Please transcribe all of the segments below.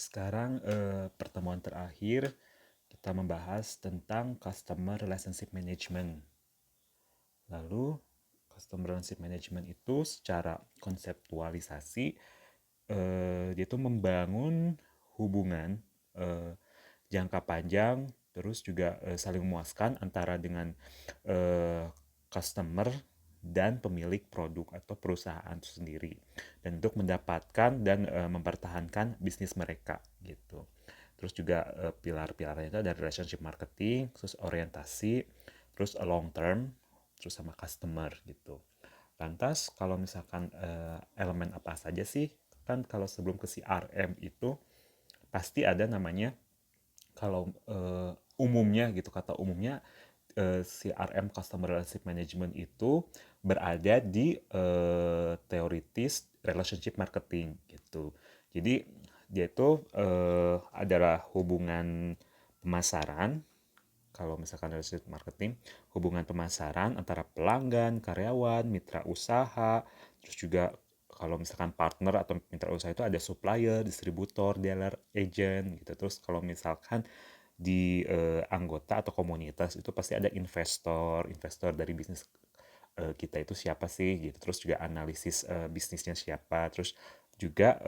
Sekarang pertemuan terakhir kita membahas tentang Customer Relationship Management. Lalu Customer Relationship Management itu secara konseptualisasi dia itu membangun hubungan eh, jangka panjang, terus juga saling memuaskan antara dengan eh, customer dan pemilik produk atau perusahaan itu sendiri, dan untuk mendapatkan dan mempertahankan bisnis mereka gitu. Terus juga pilar-pilarnya itu ada relationship marketing, terus orientasi, terus long term, terus sama customer gitu. Lantas kalau misalkan elemen apa saja sih, kan kalau sebelum ke CRM itu pasti ada namanya, kalau umumnya gitu, kata umumnya CRM Customer Relationship Management itu berada di teoritis relationship marketing gitu. Jadi dia itu adalah hubungan pemasaran. Kalau misalkan relationship marketing, hubungan pemasaran antara pelanggan, karyawan, mitra usaha, terus juga kalau misalkan partner atau mitra usaha itu ada supplier, distributor, dealer, agent gitu. Terus kalau misalkan di anggota atau komunitas itu pasti ada investor, investor dari bisnis kita itu siapa sih gitu. Terus juga analisis bisnisnya siapa, terus juga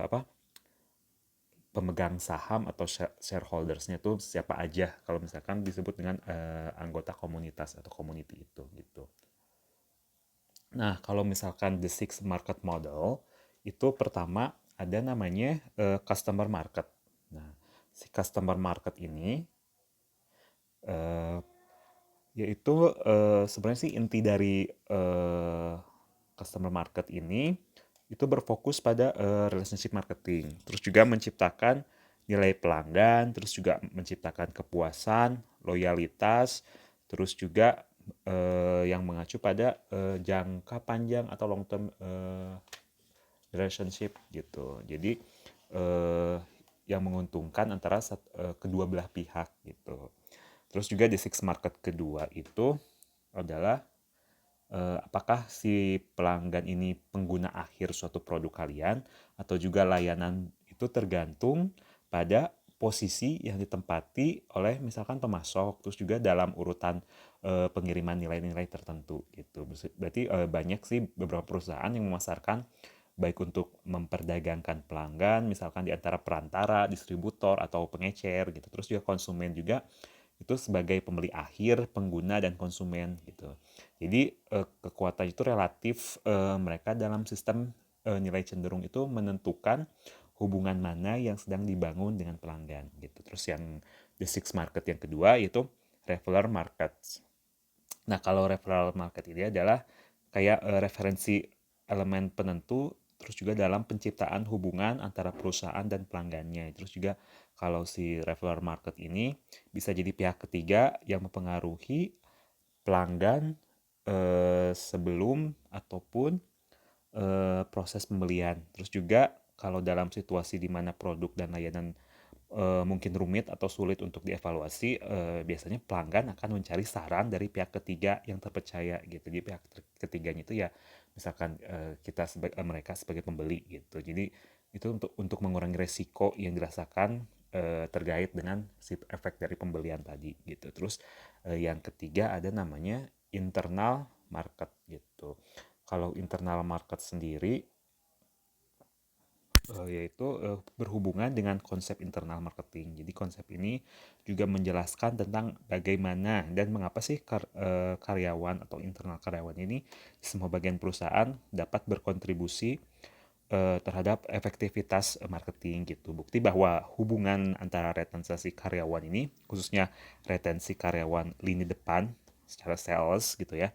apa, pemegang saham atau shareholdersnya tuh siapa aja kalau misalkan disebut dengan anggota komunitas atau community itu gitu. Nah, kalau misalkan the six market model itu pertama ada namanya customer market. Nah, si customer market ini eh, yaitu sebenarnya sih inti dari customer market ini itu berfokus pada relationship marketing, terus juga menciptakan nilai pelanggan, terus juga menciptakan kepuasan, loyalitas, terus juga yang mengacu pada jangka panjang atau long term relationship gitu. Jadi eh, yang menguntungkan antara kedua belah pihak gitu. Terus juga di six market kedua itu adalah apakah si pelanggan ini pengguna akhir suatu produk kalian atau juga layanan, itu tergantung pada posisi yang ditempati oleh misalkan pemasok, terus juga dalam urutan pengiriman nilai-nilai tertentu gitu. Berarti banyak sih beberapa perusahaan yang memasarkan baik untuk memperdagangkan pelanggan, misalkan di antara perantara, distributor atau pengecer gitu. Terus juga konsumen juga itu sebagai pembeli akhir, pengguna dan konsumen gitu. Jadi kekuatan itu relatif mereka dalam sistem nilai cenderung itu menentukan hubungan mana yang sedang dibangun dengan pelanggan gitu. Terus yang the six market yang kedua yaitu referral market. Nah, kalau referral market ini adalah kayak referensi elemen penentu, terus juga dalam penciptaan hubungan antara perusahaan dan pelanggannya. Terus juga kalau si referral market ini bisa jadi pihak ketiga yang mempengaruhi pelanggan sebelum ataupun proses pembelian. Terus juga kalau dalam situasi di mana produk dan layanan mungkin rumit atau sulit untuk dievaluasi, biasanya pelanggan akan mencari saran dari pihak ketiga yang terpercaya gitu. Jadi pihak ketiganya itu ya misalkan mereka sebagai pembeli gitu. Jadi itu untuk mengurangi resiko yang dirasakan terkait dengan si efek dari pembelian tadi gitu. Terus yang ketiga ada namanya internal market gitu. Kalau internal market sendiri yaitu berhubungan dengan konsep internal marketing. Jadi konsep ini juga menjelaskan tentang bagaimana dan mengapa sih karyawan atau internal karyawan ini di semua bagian perusahaan dapat berkontribusi terhadap efektivitas marketing gitu. Bukti bahwa hubungan antara retensi karyawan ini, khususnya retensi karyawan lini depan secara sales gitu ya,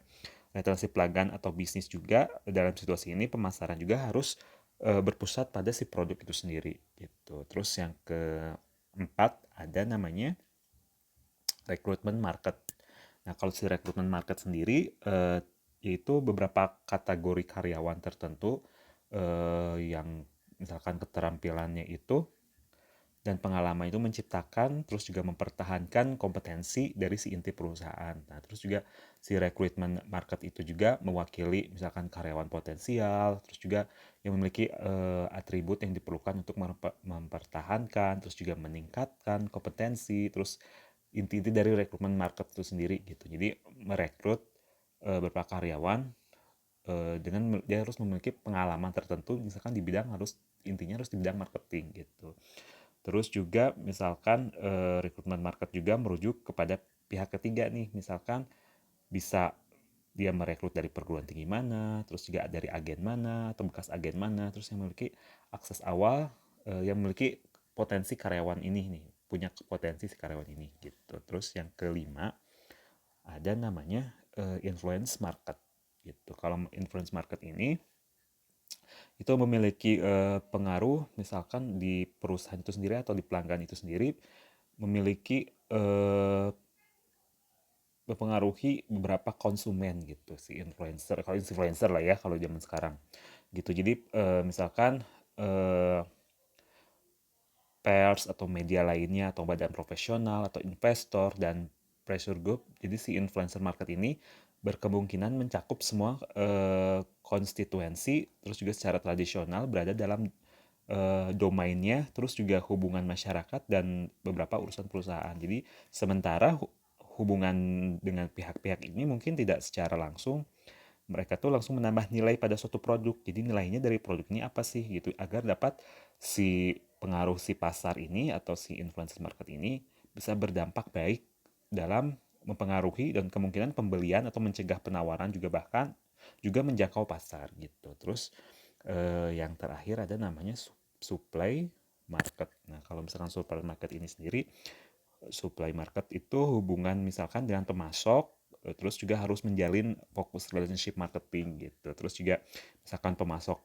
retensi pelanggan atau bisnis juga, dalam situasi ini pemasaran juga harus berpusat pada si produk itu sendiri gitu. Terus yang keempat ada namanya recruitment market. Nah, kalau si recruitment market sendiri yaitu beberapa kategori karyawan tertentu yang misalkan keterampilannya itu Dan pengalaman itu menciptakan terus juga mempertahankan kompetensi dari si inti perusahaan. Nah, terus juga si recruitment market itu juga mewakili misalkan karyawan potensial, terus juga yang memiliki atribut yang diperlukan untuk mempertahankan, terus juga meningkatkan kompetensi, terus inti-inti dari rekrutmen market itu sendiri gitu. Jadi merekrut beberapa karyawan dengan dia harus memiliki pengalaman tertentu, misalkan di bidang intinya harus di bidang marketing gitu. Terus juga misalkan rekrutmen market juga merujuk kepada pihak ketiga nih, misalkan bisa dia merekrut dari perguruan tinggi mana, terus juga dari agen mana atau bekas agen mana, terus yang memiliki akses awal, yang memiliki potensi karyawan ini nih, punya potensi si karyawan ini gitu. Terus yang kelima ada namanya influence market gitu. Kalau influence market ini itu memiliki pengaruh misalkan di perusahaan itu sendiri atau di pelanggan itu sendiri, memiliki mempengaruhi beberapa konsumen gitu si influencer. Kalau influencer lah ya kalau zaman sekarang gitu. Jadi misalkan eh, pers atau media lainnya atau badan profesional atau investor dan pressure group. Jadi si influencer market ini berkemungkinan mencakup semua konstituensi, terus juga secara tradisional berada dalam domainnya, terus juga hubungan masyarakat dan beberapa urusan perusahaan. Jadi sementara hubungan dengan pihak-pihak ini mungkin tidak secara langsung mereka tuh langsung menambah nilai pada suatu produk. Jadi nilainya dari produk ini apa sih gitu agar dapat si pengaruh si pasar ini atau si influencer market ini bisa berdampak baik dalam mempengaruhi dan kemungkinan pembelian atau mencegah penawaran juga bahkan juga menjangkau pasar gitu. Terus yang terakhir ada namanya supply market. Nah, kalau misalkan supply market ini sendiri, supply market itu hubungan misalkan dengan pemasok, terus juga harus menjalin fokus relationship marketing gitu. Terus juga misalkan pemasok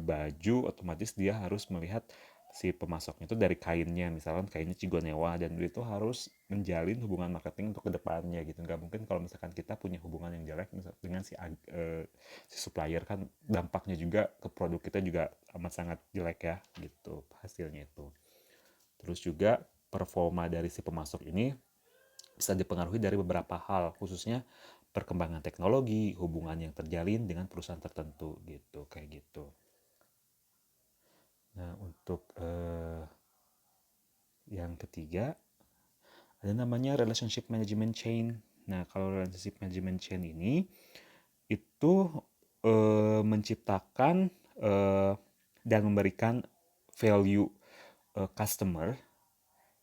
baju, otomatis dia harus melihat si pemasoknya itu dari kainnya, misalkan kainnya Cigonewa, dan dia itu harus menjalin hubungan marketing untuk kedepannya gitu. Nggak mungkin kalau misalkan kita punya hubungan yang jelek dengan si supplier, kan dampaknya juga ke produk kita juga amat sangat jelek ya gitu hasilnya itu. Terus juga performa dari si pemasok ini bisa dipengaruhi dari beberapa hal, khususnya perkembangan teknologi, hubungan yang terjalin dengan perusahaan tertentu gitu, kayak gitu. Nah, untuk yang ketiga ada namanya relationship management chain. Nah, kalau relationship management chain ini itu menciptakan dan memberikan value customer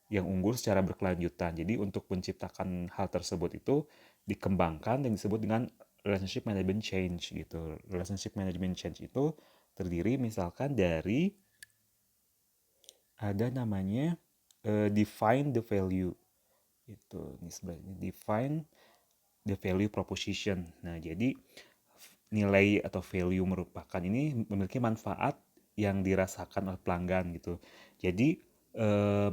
yang unggul secara berkelanjutan. Jadi untuk menciptakan hal tersebut itu dikembangkan dan disebut dengan relationship management change gitu. Relationship management change itu terdiri misalkan dari ada namanya define the value itu. Ini sebenarnya define the value proposition. Nah, jadi nilai atau value merupakan ini memiliki manfaat yang dirasakan oleh pelanggan gitu. Jadi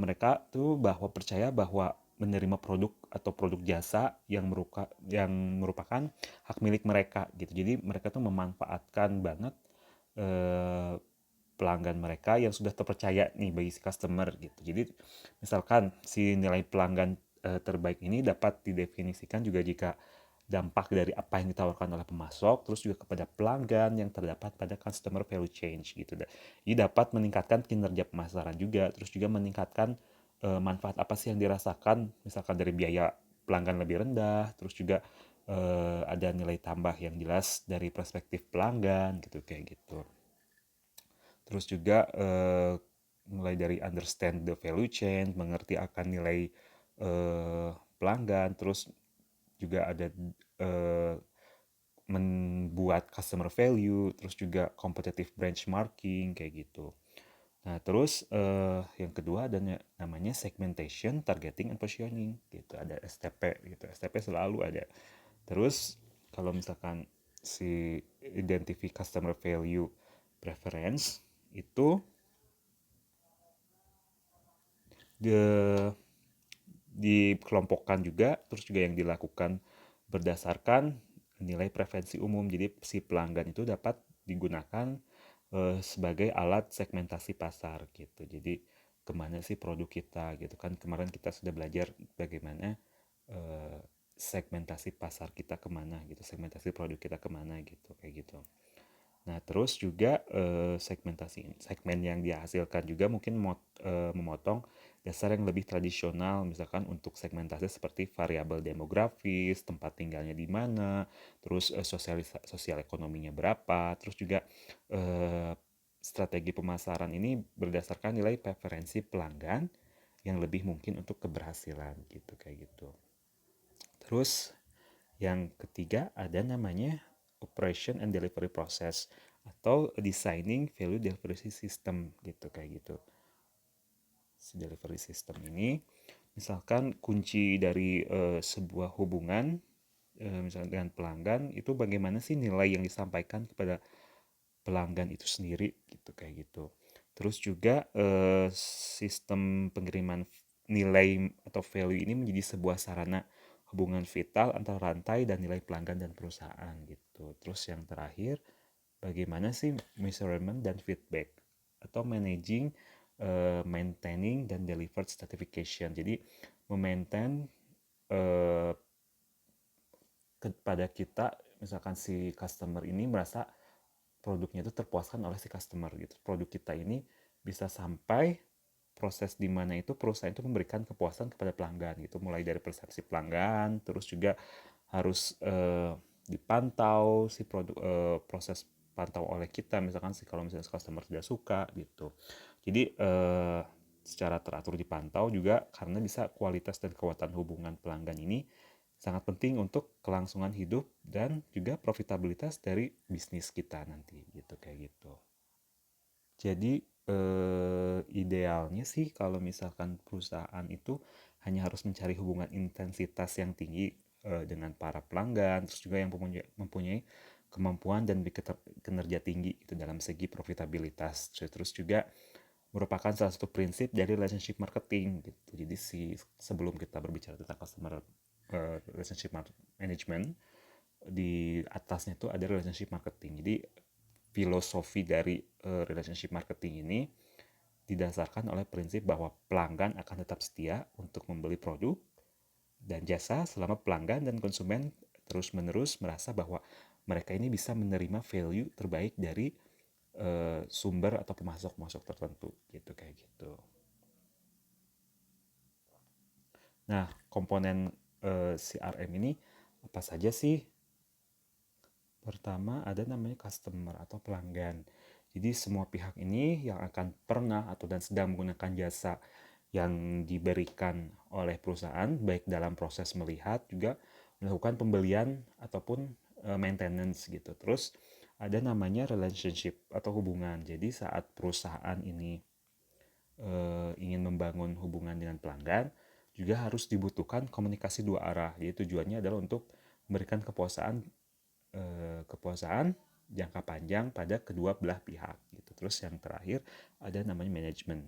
mereka tuh bahwa percaya bahwa menerima produk atau produk jasa yang merupakan hak milik mereka gitu. Jadi mereka tuh memanfaatkan banget eh, pelanggan mereka yang sudah terpercaya nih bagi si customer gitu. Jadi misalkan si nilai pelanggan terbaik ini dapat didefinisikan juga jika dampak dari apa yang ditawarkan oleh pemasok, terus juga kepada pelanggan yang terdapat pada customer value change gitu. Jadi dapat meningkatkan kinerja pemasaran juga, terus juga meningkatkan manfaat apa sih yang dirasakan, misalkan dari biaya pelanggan lebih rendah, terus juga ada nilai tambah yang jelas dari perspektif pelanggan gitu kayak gitu. Terus juga mulai dari understand the value chain, mengerti akan nilai pelanggan, terus juga ada eh, membuat customer value, terus juga competitive benchmarking kayak gitu. Nah, terus yang kedua ada namanya segmentation, targeting, and positioning gitu. Ada STP gitu. STP selalu ada. Terus kalau misalkan si identify customer value preference itu dikelompokkan juga, terus juga yang dilakukan berdasarkan nilai preferensi umum. Jadi si pelanggan itu dapat digunakan sebagai alat segmentasi pasar gitu. Jadi kemana sih produk kita gitu kan. Kemarin kita sudah belajar bagaimana segmentasi pasar kita kemana gitu, segmentasi produk kita kemana gitu, kayak gitu. Nah, terus juga segmen yang dihasilkan juga mungkin memotong dasar yang lebih tradisional, misalkan untuk segmentasi seperti variabel demografis, tempat tinggalnya di mana, terus sosial ekonominya berapa, terus juga strategi pemasaran ini berdasarkan nilai preferensi pelanggan yang lebih mungkin untuk keberhasilan gitu, kayak gitu. Terus yang ketiga ada namanya operation and delivery process atau designing value delivery system gitu, kayak gitu. Si delivery system ini misalkan kunci dari sebuah hubungan misalnya dengan pelanggan itu bagaimana sih nilai yang disampaikan kepada pelanggan itu sendiri gitu, kayak gitu. Terus juga sistem pengiriman nilai atau value ini menjadi sebuah sarana hubungan vital antara rantai dan nilai pelanggan dan perusahaan gitu. Terus yang terakhir, bagaimana sih measurement dan feedback atau managing, maintaining dan delivered certification. Jadi memaintain kepada kita, misalkan si customer ini merasa produknya itu terpuaskan oleh si customer gitu. Produk kita ini bisa sampai proses di mana itu perusahaan itu memberikan kepuasan kepada pelanggan gitu, mulai dari persepsi pelanggan, terus juga harus dipantau si produk, proses pantau oleh kita, misalkan sih kalau misalnya customer tidak suka gitu. Jadi secara teratur dipantau juga karena bisa kualitas dan kekuatan hubungan pelanggan ini sangat penting untuk kelangsungan hidup dan juga profitabilitas dari bisnis kita nanti gitu, kayak gitu. Jadi idealnya sih kalau misalkan perusahaan itu hanya harus mencari hubungan intensitas yang tinggi dengan para pelanggan, terus juga yang mempunyai kemampuan dan kinerja tinggi itu dalam segi profitabilitas. Terus juga merupakan salah satu prinsip dari relationship marketing gitu. Jadi sebelum kita berbicara tentang customer relationship management, di atasnya itu ada relationship marketing. Jadi filosofi dari relationship marketing ini didasarkan oleh prinsip bahwa pelanggan akan tetap setia untuk membeli produk dan jasa selama pelanggan dan konsumen terus-menerus merasa bahwa mereka ini bisa menerima value terbaik dari sumber atau pemasok-pemasok tertentu gitu, kayak gitu. Nah, komponen CRM ini apa saja sih? Pertama ada namanya customer atau pelanggan. Jadi semua pihak ini yang akan pernah atau dan sedang menggunakan jasa yang diberikan oleh perusahaan baik dalam proses melihat juga melakukan pembelian ataupun maintenance gitu. Terus ada namanya relationship atau hubungan. Jadi saat perusahaan ini ingin membangun hubungan dengan pelanggan juga harus dibutuhkan komunikasi dua arah. Jadi tujuannya adalah untuk memberikan kepuasaan jangka panjang pada kedua belah pihak gitu. Terus yang terakhir ada namanya manajemen.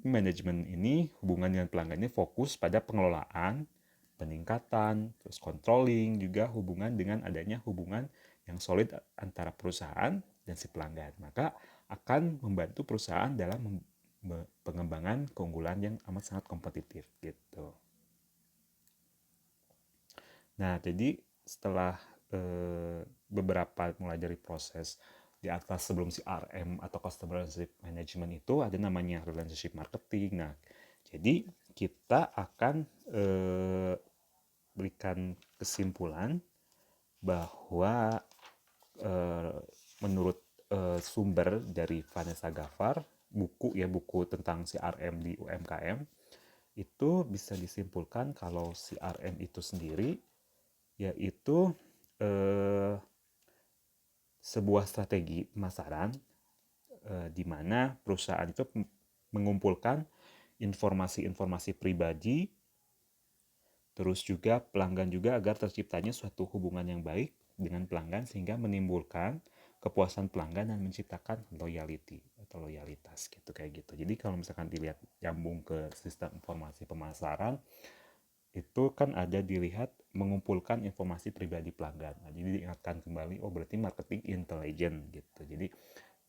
Manajemen ini hubungan dengan pelanggan ini fokus pada pengelolaan, peningkatan, terus controlling, juga hubungan dengan adanya hubungan yang solid antara perusahaan dan si pelanggan. Maka akan membantu perusahaan dalam pengembangan keunggulan yang amat sangat kompetitif gitu. Nah, jadi setelah beberapa mulai dari proses di atas sebelum CRM atau Customer Relationship Management itu ada namanya Relationship Marketing. Nah, jadi kita akan berikan kesimpulan bahwa menurut sumber dari Vanessa Gavar, buku tentang CRM di UMKM, itu bisa disimpulkan kalau CRM itu sendiri yaitu sebuah strategi pemasaran di mana perusahaan itu mengumpulkan informasi-informasi pribadi, terus juga pelanggan juga agar terciptanya suatu hubungan yang baik dengan pelanggan sehingga menimbulkan kepuasan pelanggan dan menciptakan loyalty atau loyalitas gitu, kayak gitu. Jadi kalau misalkan dilihat nyambung ke sistem informasi pemasaran itu kan ada dilihat mengumpulkan informasi pribadi pelanggan. Nah, jadi diingatkan kembali, oh berarti marketing intelligent gitu. Jadi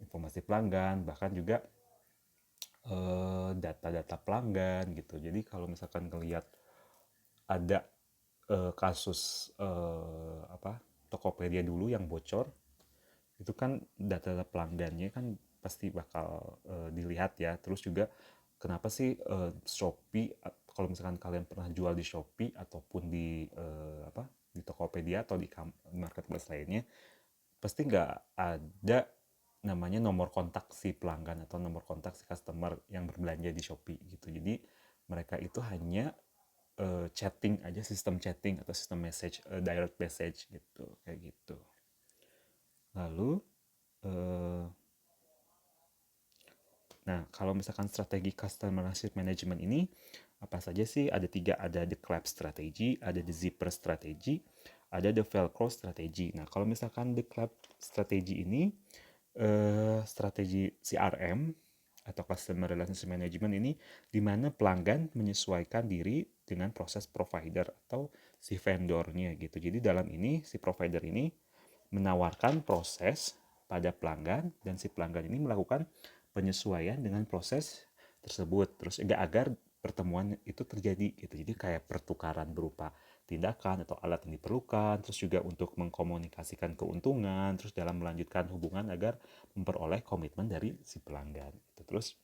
informasi pelanggan, bahkan juga data-data pelanggan gitu. Jadi kalau misalkan ngelihat ada kasus Tokopedia dulu yang bocor, itu kan data pelanggannya kan pasti bakal dilihat ya. Terus juga kenapa sih Shopee, kalau misalkan kalian pernah jual di Shopee ataupun di Tokopedia atau di marketplace lainnya, pasti nggak ada namanya nomor kontak si pelanggan atau nomor kontak si customer yang berbelanja di Shopee gitu. Jadi mereka itu hanya chatting aja, sistem chatting atau sistem message, direct message gitu, kayak gitu. Lalu eh, nah, kalau misalkan strategi customer relationship management ini apa saja sih? Ada tiga, ada the clap strategy, ada the zipper strategy, ada the velcro strategy. Nah, kalau misalkan the clap strategy ini strategi CRM atau customer relationship management ini di mana pelanggan menyesuaikan diri dengan proses provider atau si vendornya gitu. Jadi dalam ini si provider ini menawarkan proses pada pelanggan dan si pelanggan ini melakukan penyesuaian dengan proses tersebut. Terus agar pertemuan itu terjadi gitu. Jadi kayak pertukaran berupa tindakan atau alat yang diperlukan, terus juga untuk mengkomunikasikan keuntungan, terus dalam melanjutkan hubungan agar memperoleh komitmen dari si pelanggan. Terus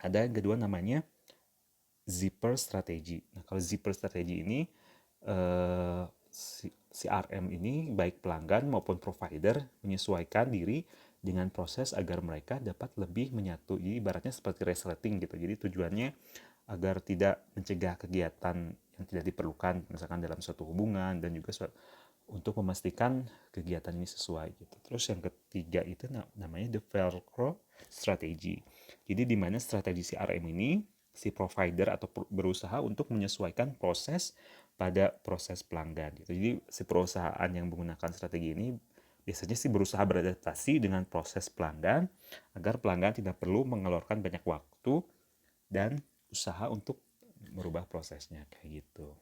ada yang kedua namanya zipper strategy. Nah, kalau zipper strategy ini CRM ini baik pelanggan maupun provider menyesuaikan diri dengan proses agar mereka dapat lebih menyatu. Jadi ibaratnya seperti resleting gitu. Jadi tujuannya agar tidak mencegah kegiatan yang tidak diperlukan misalkan dalam suatu hubungan dan juga untuk memastikan kegiatan ini sesuai gitu. Terus yang ketiga itu namanya the velcro strategy. Jadi di mana strategi CRM ini si provider atau berusaha untuk menyesuaikan proses pada proses pelanggan gitu. Jadi si perusahaan yang menggunakan strategi ini biasanya sih berusaha beradaptasi dengan proses pelanggan agar pelanggan tidak perlu mengeluarkan banyak waktu dan usaha untuk merubah prosesnya kayak gitu.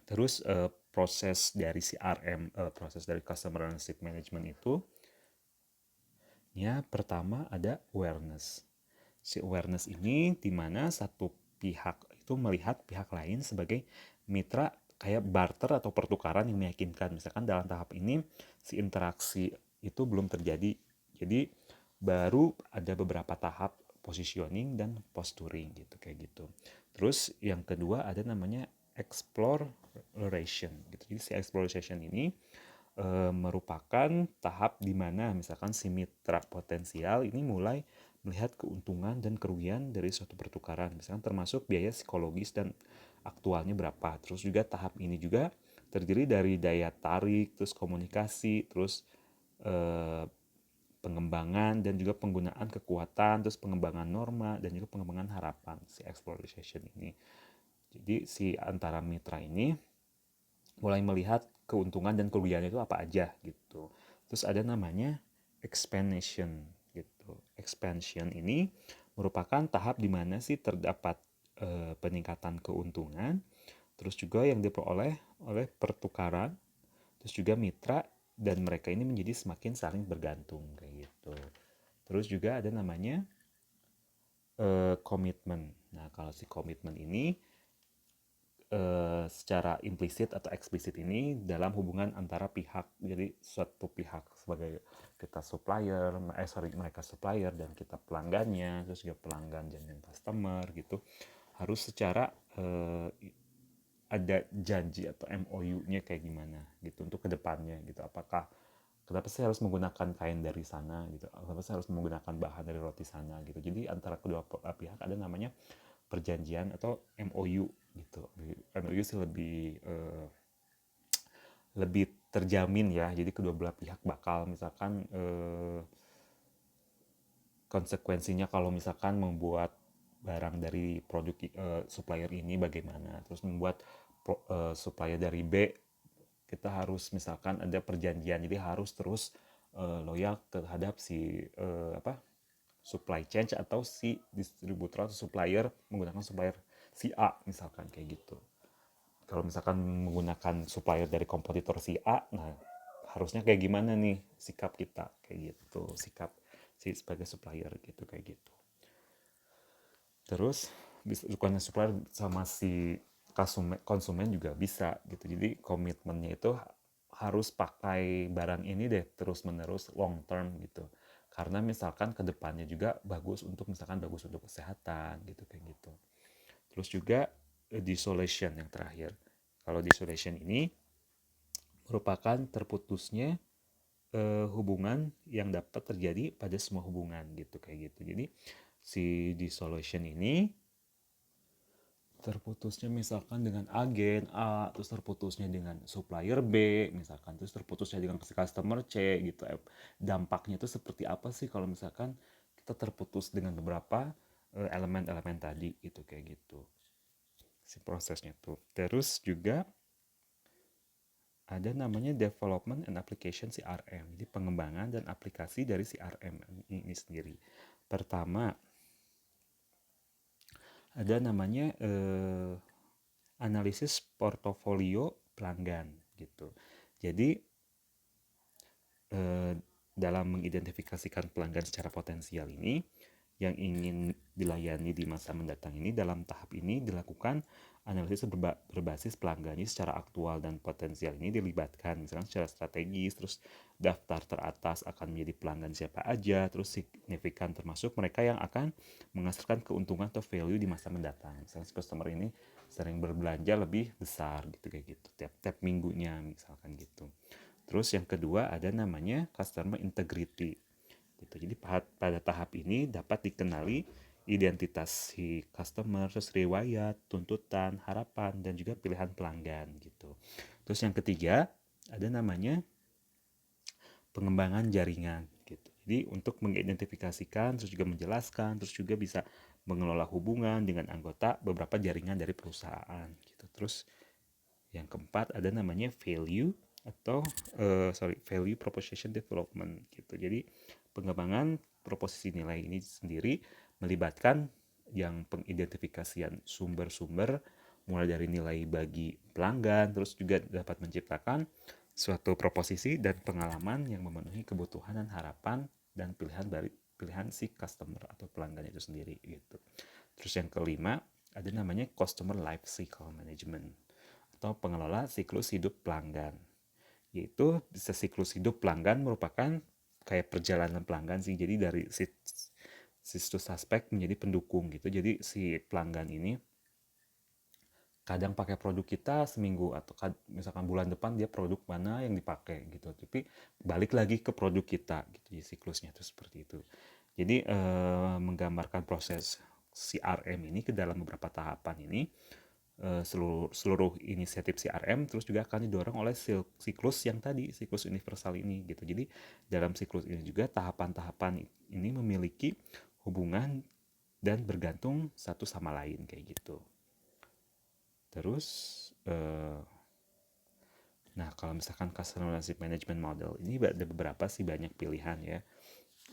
Terus proses dari CRM, proses dari Customer Relationship Management itu, ya pertama ada awareness. Si awareness ini di mana satu pihak itu melihat pihak lain sebagai mitra kayak barter atau pertukaran yang meyakinkan. Misalkan dalam tahap ini si interaksi itu belum terjadi. Jadi baru ada beberapa tahap positioning dan posturing gitu kayak gitu. Terus yang kedua ada namanya exploration gitu. Jadi si exploration ini merupakan tahap di mana misalkan si mitra potensial ini mulai melihat keuntungan dan kerugian dari suatu pertukaran, misalkan termasuk biaya psikologis dan aktualnya berapa. Terus juga tahap ini juga terdiri dari daya tarik, terus komunikasi, terus eh, pengembangan dan juga penggunaan kekuatan, terus pengembangan norma dan juga pengembangan harapan si exploration ini. Jadi si antara mitra ini mulai melihat keuntungan dan kerugiannya itu apa aja gitu. Terus ada namanya expansion gitu. Expansion ini merupakan tahap di mana sih terdapat peningkatan keuntungan, terus juga yang diperoleh oleh pertukaran, terus juga mitra dan mereka ini menjadi semakin saling bergantung kayak gitu. Terus juga ada namanya komitmen. Nah, kalau si komitmen ini secara implisit atau eksplisit ini dalam hubungan antara pihak. Jadi suatu pihak sebagai kita supplier, mereka supplier dan kita pelanggannya, terus juga pelanggan dan customer gitu, harus secara ada janji atau MOU-nya kayak gimana gitu untuk kedepannya gitu. Apakah kenapa sih harus menggunakan kain dari sana gitu? Kenapa sih harus menggunakan bahan dari roti sana gitu? Jadi antara kedua pihak ada namanya perjanjian atau MOU gitu. MOU sih lebih terjamin ya. Jadi kedua belah pihak bakal misalkan konsekuensinya kalau misalkan membuat barang dari produk supplier ini bagaimana. Terus membuat supplier dari B, kita harus misalkan ada perjanjian. Jadi harus terus loyal terhadap si supply chain atau si distributor atau supplier menggunakan supplier si A misalkan kayak gitu. Kalau misalkan menggunakan supplier dari kompetitor si A, nah harusnya kayak gimana nih sikap kita kayak gitu, sikap si sebagai supplier gitu kayak gitu. Terus bukannya supplier sama si konsumen juga bisa gitu. Jadi komitmennya itu harus pakai barang ini deh terus menerus long term gitu. Karena misalkan kedepannya juga bagus untuk kesehatan gitu kayak gitu. Terus juga desolation yang terakhir. Kalau desolation ini merupakan terputusnya hubungan yang dapat terjadi pada semua hubungan gitu kayak gitu. Jadi si dissolution ini terputusnya misalkan dengan agen A, terus terputusnya dengan supplier B, misalkan terus terputusnya dengan customer C gitu. Dampaknya itu seperti apa sih kalau misalkan kita terputus dengan beberapa elemen-elemen tadi gitu kayak gitu. Si prosesnya tuh. Terus juga ada namanya development and application CRM. Jadi pengembangan dan aplikasi dari CRM ini sendiri. Pertama, ada namanya analisis portofolio pelanggan gitu. Jadi dalam mengidentifikasikan pelanggan secara potensial ini yang ingin dilayani di masa mendatang ini, dalam tahap ini dilakukan analisis berbasis pelanggannya secara aktual dan potensial ini dilibatkan misalkan secara strategis, terus daftar teratas akan menjadi pelanggan siapa aja, terus signifikan termasuk mereka yang akan menghasilkan keuntungan atau value di masa mendatang. Misalkan customer ini sering berbelanja lebih besar gitu kayak gitu tiap minggunya misalkan gitu. Terus yang kedua ada namanya customer integrity gitu. Jadi pada tahap ini dapat dikenali identitas si customer, terus riwayat, tuntutan, harapan, dan juga pilihan pelanggan gitu. Terus yang ketiga ada namanya pengembangan jaringan gitu. Jadi untuk mengidentifikasikan, terus juga menjelaskan, terus juga bisa mengelola hubungan dengan anggota beberapa jaringan dari perusahaan gitu. Terus yang keempat ada namanya value atau value proposition development gitu. Jadi pengembangan proposisi nilai ini sendiri melibatkan yang pengidentifikasian sumber-sumber mulai dari nilai bagi pelanggan, terus juga dapat menciptakan suatu proposisi dan pengalaman yang memenuhi kebutuhan dan harapan dan pilihan si customer atau pelanggan itu sendiri gitu. Terus yang kelima ada namanya customer life cycle management atau pengelola siklus hidup pelanggan. Yaitu siklus hidup pelanggan merupakan kayak perjalanan pelanggan sih. Jadi dari situs suspek menjadi pendukung gitu. Jadi si pelanggan ini kadang pakai produk kita seminggu atau misalkan bulan depan dia produk mana yang dipakai gitu. Tapi balik lagi ke produk kita gitu. Jadi siklusnya itu seperti itu. Jadi menggambarkan proses CRM ini ke dalam beberapa tahapan ini seluruh inisiatif CRM terus juga akan didorong oleh siklus yang tadi, siklus universal ini gitu. Jadi dalam siklus ini juga tahapan-tahapan ini memiliki hubungan dan bergantung satu sama lain kayak gitu. Terus nah kalau misalkan customer relationship management model ini ada beberapa sih, banyak pilihan ya.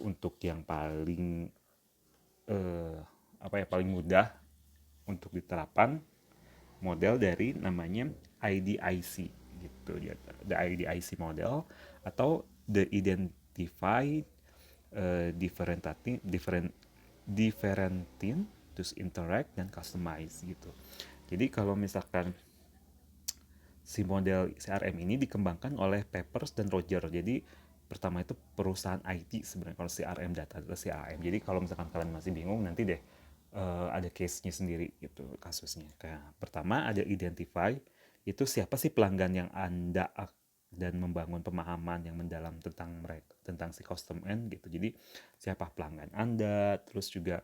Untuk yang paling paling mudah untuk diterapkan model dari namanya IDIC gitu ya, the IDIC model atau the identify differenting to interact dan customize gitu. Jadi kalau misalkan si model CRM ini dikembangkan oleh Peppers dan Roger. Jadi pertama itu perusahaan IT sebenarnya kalau CRM data adalah CRM. Jadi kalau misalkan kalian masih bingung nanti deh ada case-nya sendiri gitu kasusnya. Kayak pertama ada identify, itu siapa sih pelanggan yang Anda dan membangun pemahaman yang mendalam tentang mereka, tentang si customer gitu. Jadi siapa pelanggan Anda, terus juga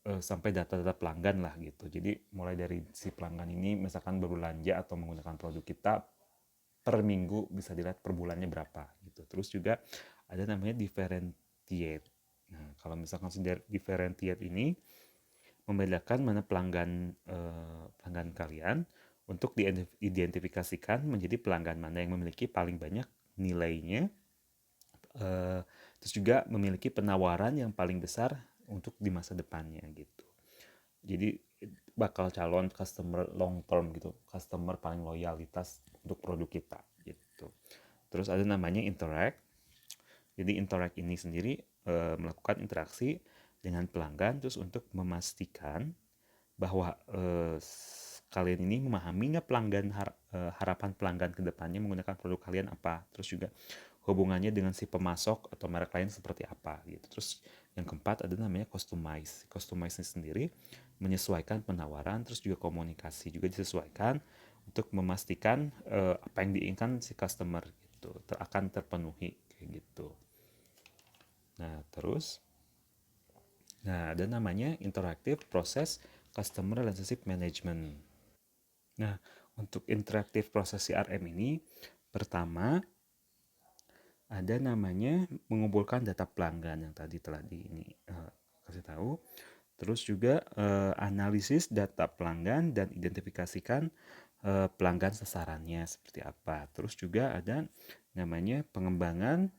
sampai data-data pelanggan lah gitu. Jadi mulai dari si pelanggan ini misalkan berbelanja atau menggunakan produk kita per minggu, bisa dilihat per bulannya berapa gitu. Terus juga ada namanya differentiate. Nah, kalau misalkan differentiate ini membedakan mana pelanggan kalian untuk diidentifikasikan menjadi pelanggan mana yang memiliki paling banyak nilainya, terus juga memiliki penawaran yang paling besar untuk di masa depannya gitu. Jadi bakal calon customer long term gitu, customer paling loyalitas untuk produk kita gitu. Terus ada namanya interact. Jadi interact ini sendiri melakukan interaksi dengan pelanggan, terus untuk memastikan bahwa kalian ini memahami nggak harapan pelanggan ke depannya menggunakan produk kalian apa, terus juga hubungannya dengan si pemasok atau merek lain seperti apa gitu. Terus yang keempat ada namanya customize. Customize ini sendiri menyesuaikan penawaran, terus juga komunikasi juga disesuaikan untuk memastikan apa yang diinginkan si customer gitu akan terpenuhi kayak gitu. Nah, ada namanya interactive process customer relationship management. Nah, untuk interactive process CRM ini pertama ada namanya mengumpulkan data pelanggan yang tadi telah kasih tahu. Terus juga analisis data pelanggan dan identifikasikan pelanggan sasarannya seperti apa. Terus juga ada namanya pengembangan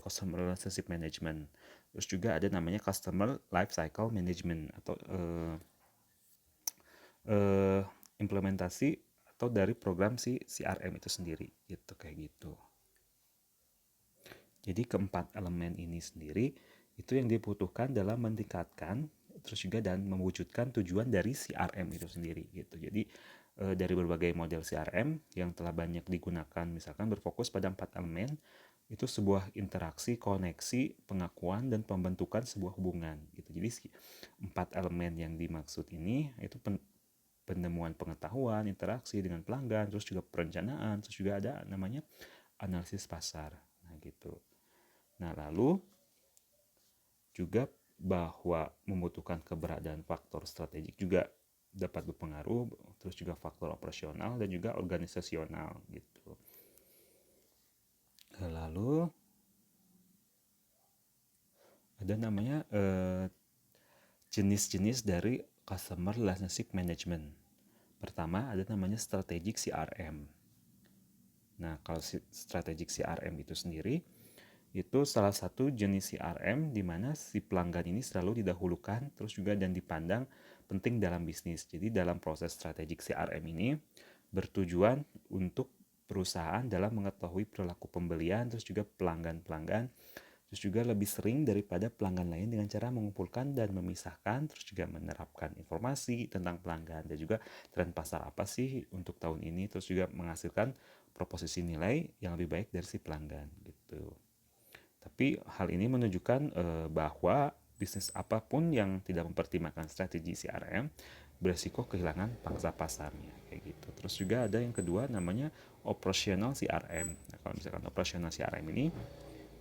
customer relationship management. Terus juga ada namanya customer life cycle management atau implementasi atau dari program si CRM itu sendiri gitu kayak gitu. Jadi keempat elemen ini sendiri itu yang dibutuhkan dalam meningkatkan terus juga dan mewujudkan tujuan dari CRM itu sendiri gitu. Jadi dari berbagai model CRM yang telah banyak digunakan misalkan berfokus pada 4 elemen itu sebuah interaksi, koneksi, pengakuan dan pembentukan sebuah hubungan gitu. Jadi 4 elemen yang dimaksud ini itu penemuan pengetahuan, interaksi dengan pelanggan, terus juga perencanaan, terus juga ada namanya analisis pasar. Nah, gitu. Nah, lalu juga bahwa membutuhkan keberadaan faktor strategik juga dapat berpengaruh, terus juga faktor operasional dan juga organisasional gitu. Lalu ada namanya jenis-jenis dari customer relationship management. Pertama ada namanya strategic CRM. Nah, kalau strategic CRM itu sendiri itu salah satu jenis CRM di mana si pelanggan ini selalu didahulukan terus juga dan dipandang penting dalam bisnis. Jadi dalam proses strategic CRM ini bertujuan untuk perusahaan dalam mengetahui perilaku pembelian terus juga pelanggan-pelanggan terus juga lebih sering daripada pelanggan lain dengan cara mengumpulkan dan memisahkan terus juga menerapkan informasi tentang pelanggan dan juga tren pasar apa sih untuk tahun ini terus juga menghasilkan proposisi nilai yang lebih baik dari si pelanggan gitu. Tapi hal ini menunjukkan bahwa bisnis apapun yang tidak mempertimbangkan strategi CRM beresiko kehilangan pangsa pasarnya kayak gitu. Terus juga ada yang kedua namanya operational CRM. Nah, kalau misalkan operational CRM ini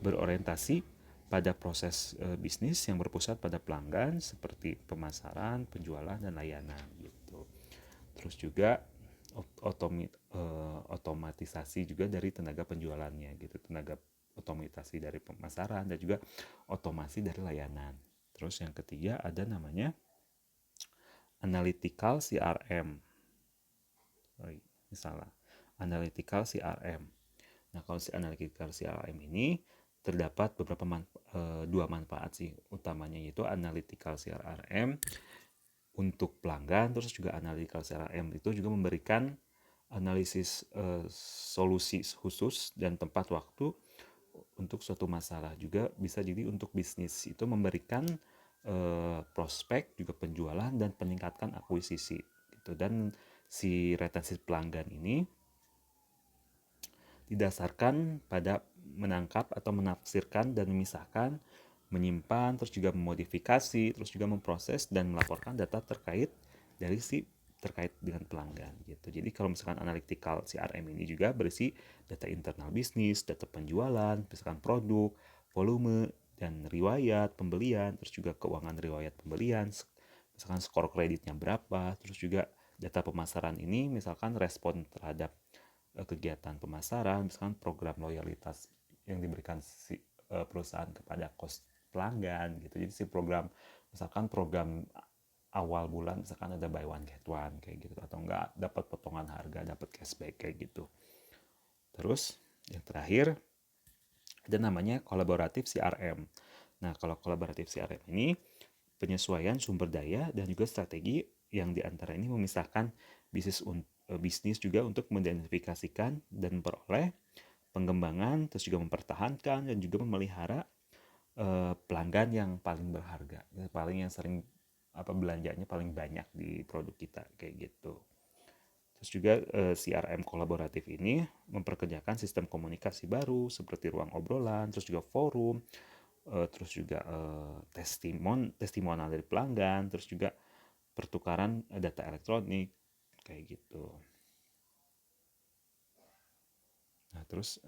berorientasi pada proses bisnis yang berpusat pada pelanggan seperti pemasaran, penjualan dan layanan gitu. Terus juga otomatisasi juga dari tenaga penjualannya gitu, tenaga otomatisasi dari pemasaran dan juga otomasi dari layanan. Terus yang ketiga ada namanya analytical CRM. Misalnya analytical CRM. Nah, kalau si analytical CRM ini terdapat beberapa dua manfaat sih utamanya, yaitu analytical CRM untuk pelanggan, terus juga analytical CRM itu juga memberikan analisis solusi khusus dan tepat waktu untuk suatu masalah. Juga bisa jadi untuk bisnis itu memberikan prospek juga penjualan dan peningkatkan akuisisi gitu. Dan si retensi pelanggan ini didasarkan pada menangkap atau menafsirkan dan memisahkan, menyimpan, terus juga memodifikasi, terus juga memproses dan melaporkan data terkait dari si terkait dengan pelanggan gitu. Jadi kalau misalkan analytical CRM ini juga berisi data internal bisnis, data penjualan, misalkan produk, volume dan riwayat pembelian, terus juga keuangan riwayat pembelian, misalkan skor kreditnya berapa, terus juga data pemasaran ini misalkan respon terhadap kegiatan pemasaran, misalkan program loyalitas yang diberikan si perusahaan kepada pelanggan gitu. Jadi si program misalkan program awal bulan misalkan ada buy one get one kayak gitu, atau enggak dapat potongan harga, dapat cashback kayak gitu. Terus yang terakhir ada namanya kolaboratif CRM. Nah, kalau kolaboratif CRM ini penyesuaian sumber daya dan juga strategi yang diantara ini memisahkan bisnis juga untuk mengidentifikasikan dan memperoleh pengembangan, terus juga mempertahankan dan juga memelihara pelanggan yang paling berharga, paling yang sering belanjanya paling banyak di produk kita kayak gitu. Terus juga CRM kolaboratif ini memperkerjakan sistem komunikasi baru seperti ruang obrolan, terus juga forum, terus juga testimonial dari pelanggan, terus juga pertukaran data elektronik kayak gitu. Nah, terus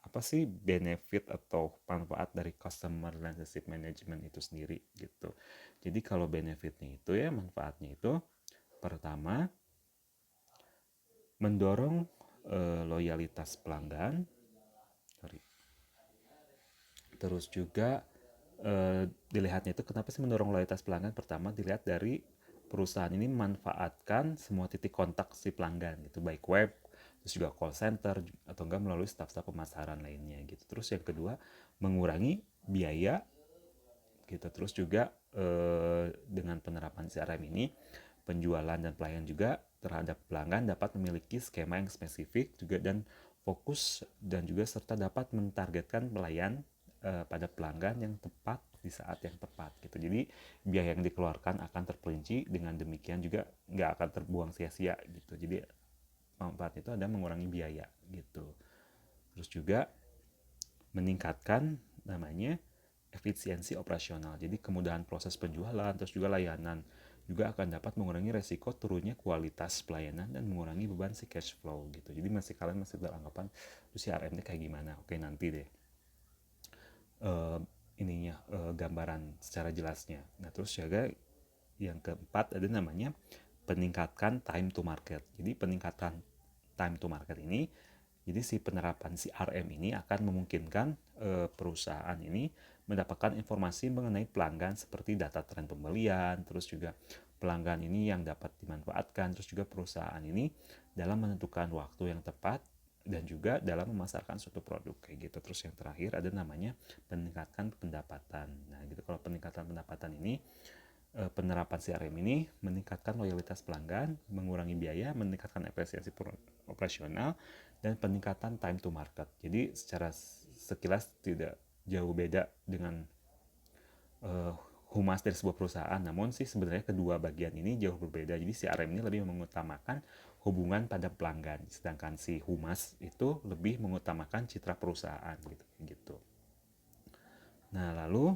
apa sih benefit atau manfaat dari customer relationship management itu sendiri gitu. Jadi kalau benefitnya itu ya, manfaatnya itu pertama mendorong loyalitas pelanggan. Terus juga dilihatnya itu kenapa sih mendorong loyalitas pelanggan? Pertama dilihat dari perusahaan ini memanfaatkan semua titik kontak si pelanggan gitu, baik web, terus juga call center atau enggak melalui staf-staf pemasaran lainnya gitu. Terus yang kedua mengurangi biaya gitu. Terus juga dengan penerapan CRM ini penjualan dan pelayanan juga terhadap pelanggan dapat memiliki skema yang spesifik juga dan fokus dan juga serta dapat mentargetkan pelayan pada pelanggan yang tepat di saat yang tepat gitu. Jadi biaya yang dikeluarkan akan terperinci, dengan demikian juga nggak akan terbuang sia-sia gitu. Jadi manfaat itu ada mengurangi biaya gitu. Terus juga meningkatkan namanya efisiensi operasional. Jadi kemudahan proses penjualan, terus juga layanan juga akan dapat mengurangi resiko turunnya kualitas pelayanan dan mengurangi beban si cash flow gitu. Jadi kalian masih beranggapan CRM ini kayak gimana? Oke, nanti deh gambaran secara jelasnya. Nah, terus juga yang keempat ada namanya peningkatkan time to market. Jadi peningkatan time to market ini, jadi si penerapan CRM ini akan memungkinkan perusahaan ini mendapatkan informasi mengenai pelanggan seperti data tren pembelian, terus juga pelanggan ini yang dapat dimanfaatkan, terus juga perusahaan ini dalam menentukan waktu yang tepat dan juga dalam memasarkan suatu produk kayak gitu. Terus yang terakhir ada namanya peningkatan pendapatan. Nah, gitu kalau peningkatan pendapatan ini penerapan CRM ini meningkatkan loyalitas pelanggan, mengurangi biaya, meningkatkan efisiensi operasional, dan peningkatan time to market. Jadi secara sekilas tidak jauh beda dengan uh, humas dari sebuah perusahaan, namun sih sebenarnya kedua bagian ini jauh berbeda. Jadi CRM ini lebih mengutamakan hubungan pada pelanggan, sedangkan si humas itu lebih mengutamakan citra perusahaan gitu. Nah, lalu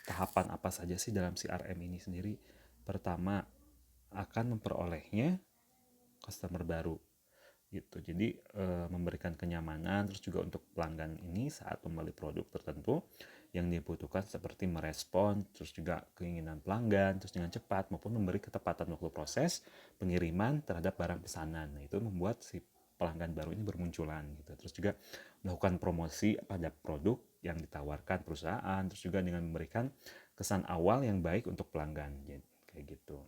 tahapan apa saja sih dalam CRM ini sendiri? Pertama, akan memperolehnya customer baru gitu. Jadi memberikan kenyamanan, terus juga untuk pelanggan ini saat membeli produk tertentu yang dibutuhkan seperti merespon terus juga keinginan pelanggan terus dengan cepat, maupun memberi ketepatan waktu proses pengiriman terhadap barang pesanan. Nah, itu membuat si pelanggan baru ini bermunculan gitu. Terus juga melakukan promosi pada produk yang ditawarkan perusahaan, terus juga dengan memberikan kesan awal yang baik untuk pelanggan kayak gitu.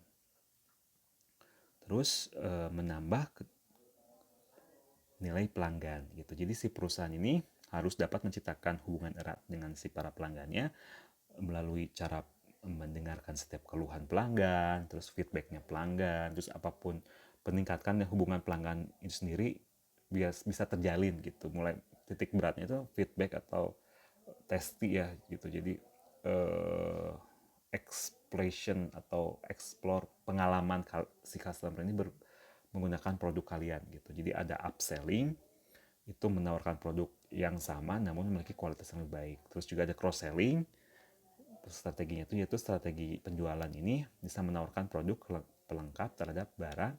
Terus menambah nilai pelanggan gitu. Jadi si perusahaan ini harus dapat menciptakan hubungan erat dengan si para pelanggannya melalui cara mendengarkan setiap keluhan pelanggan, terus feedbacknya pelanggan, terus apapun peningkatkan hubungan pelanggan itu sendiri bisa terjalin gitu. Mulai titik beratnya itu feedback atau testi ya gitu. Jadi exploration atau explore pengalaman si customer ini menggunakan produk kalian gitu. Jadi ada upselling, itu menawarkan produk yang sama namun memiliki kualitas yang lebih baik. Terus juga ada cross selling. Strateginya itu yaitu strategi penjualan ini bisa menawarkan produk pelengkap terhadap barang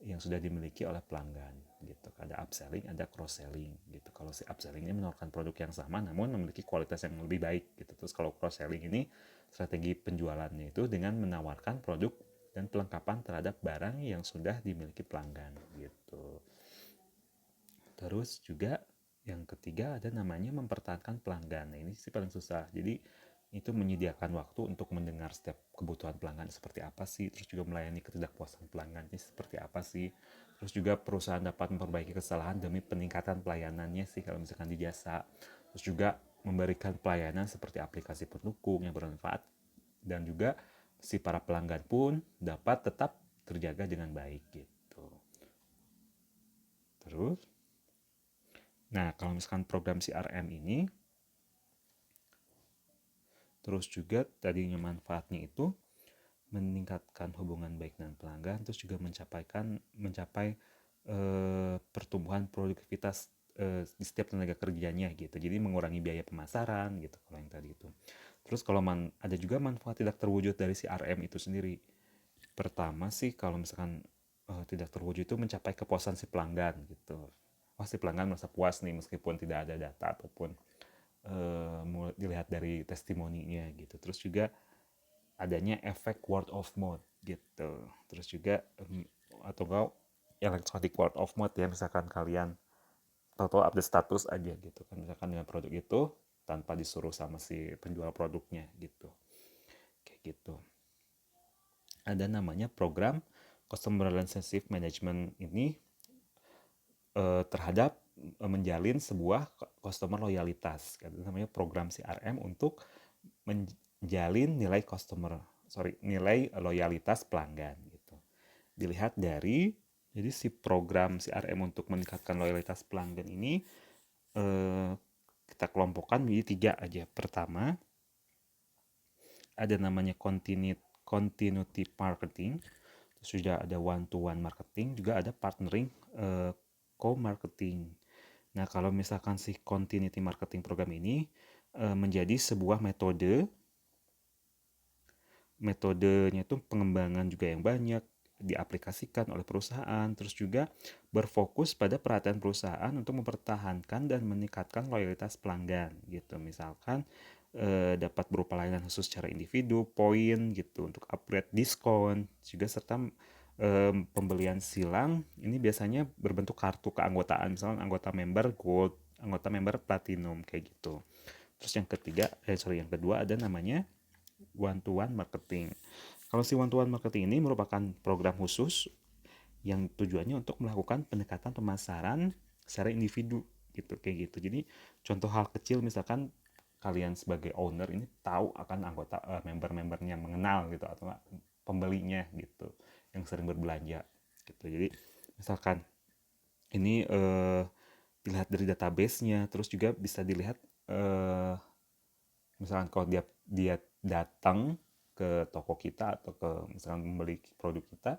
yang sudah dimiliki oleh pelanggan gitu. Ada upselling, ada cross selling gitu. Kalau si upselling ini menawarkan produk yang sama namun memiliki kualitas yang lebih baik gitu. Terus kalau cross selling ini strategi penjualannya itu dengan menawarkan produk dan pelengkapan terhadap barang yang sudah dimiliki pelanggan gitu. Terus juga yang ketiga ada namanya mempertahankan pelanggan. Nah, ini sih paling susah. Jadi itu menyediakan waktu untuk mendengar setiap kebutuhan pelanggan seperti apa sih, terus juga melayani ketidakpuasan pelanggan ini seperti apa sih, terus juga perusahaan dapat memperbaiki kesalahan demi peningkatan pelayanannya sih kalau misalkan di jasa, terus juga memberikan pelayanan seperti aplikasi pendukung yang bermanfaat, dan juga si para pelanggan pun dapat tetap terjaga dengan baik gitu. Terus Nah, kalau misalkan program CRM ini, terus juga tadinya manfaatnya itu meningkatkan hubungan baik dengan pelanggan, terus juga mencapai pertumbuhan produktivitas di setiap tenaga kerjanya gitu. Jadi mengurangi biaya pemasaran gitu kalau yang tadi itu. Terus kalau ada juga manfaat tidak terwujud dari CRM itu sendiri. Pertama sih kalau misalkan tidak terwujud itu mencapai kepuasan si pelanggan gitu. Pasti pelanggan merasa puas nih meskipun tidak ada data ataupun dilihat dari testimoninya gitu. Terus juga adanya efek word of mouth gitu. Terus juga atau enggak electronic word of mouth ya, misalkan kalian tahu-tahu update status aja gitu kan, misalkan dengan produk itu tanpa disuruh sama si penjual produknya gitu. Kayak gitu. Ada namanya program Customer Relationship Management ini terhadap menjalin sebuah customer loyalitas. Namanya program CRM untuk menjalin nilai loyalitas pelanggan gitu. Dilihat dari jadi si program CRM untuk meningkatkan loyalitas pelanggan ini kita kelompokkan menjadi 3 aja. Pertama, ada namanya continuity marketing, terus juga ada one to one marketing, juga ada partnering co-marketing. Nah, kalau misalkan si continuity marketing program ini menjadi sebuah metodenya itu pengembangan juga yang banyak diaplikasikan oleh perusahaan, terus juga berfokus pada perhatian perusahaan untuk mempertahankan dan meningkatkan loyalitas pelanggan gitu. Misalkan dapat berupa layanan khusus secara individu, poin gitu untuk upgrade diskon, juga serta pembelian silang ini biasanya berbentuk kartu keanggotaan, misalnya anggota member gold, anggota member platinum kayak gitu. Terus yang kedua ada namanya one to one marketing. Kalau si one to one marketing ini merupakan program khusus yang tujuannya untuk melakukan pendekatan pemasaran secara individu gitu kayak gitu. Jadi contoh hal kecil misalkan kalian sebagai owner ini tahu akan anggota member-membernya mengenal gitu atau pembelinya gitu yang sering berbelanja gitu. Jadi misalkan ini dilihat dari database-nya, terus juga bisa dilihat misalkan kalau dia datang ke toko kita atau ke misalkan membeli produk kita,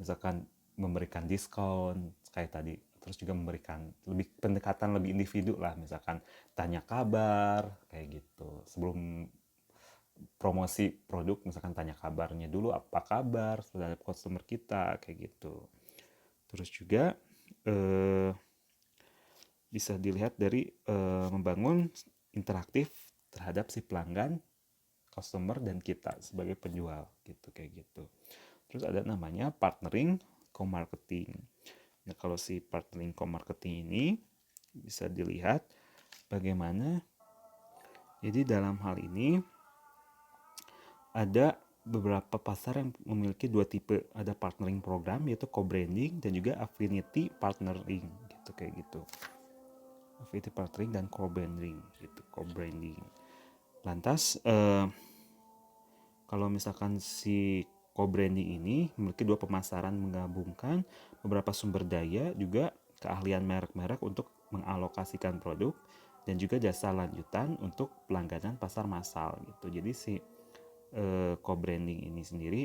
misalkan memberikan diskon kayak tadi, terus juga memberikan pendekatan lebih individu lah, misalkan tanya kabar kayak gitu sebelum promosi produk, misalkan tanya kabarnya dulu apa kabar terhadap customer kita kayak gitu. Terus juga bisa dilihat dari membangun interaktif terhadap si pelanggan, customer, dan kita sebagai penjual gitu kayak gitu. Terus ada namanya partnering co-marketing. Nah, kalau si partnering co-marketing ini bisa dilihat bagaimana. Jadi dalam hal ini ada beberapa pasar yang memiliki dua tipe. Ada partnering program yaitu co-branding dan juga affinity partnering gitu kayak gitu. Affinity partnering dan co-branding gitu, co-branding. Lantas kalau misalkan si co-branding ini memiliki dua pemasaran, menggabungkan beberapa sumber daya juga keahlian merek-merek untuk mengalokasikan produk dan juga jasa lanjutan untuk pelangganan pasar massal gitu. Jadi si co-branding ini sendiri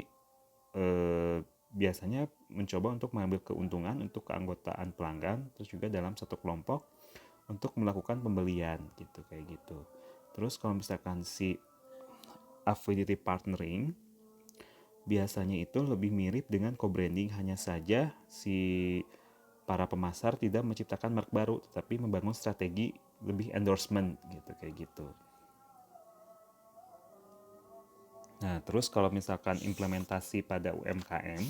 biasanya mencoba untuk mengambil keuntungan untuk keanggotaan pelanggan, terus juga dalam satu kelompok untuk melakukan pembelian gitu kayak gitu. Terus kalau misalkan si affinity partnering biasanya itu lebih mirip dengan co-branding, hanya saja si para pemasar tidak menciptakan merek baru tetapi membangun strategi lebih endorsement gitu kayak gitu. Nah, terus kalau misalkan implementasi pada UMKM,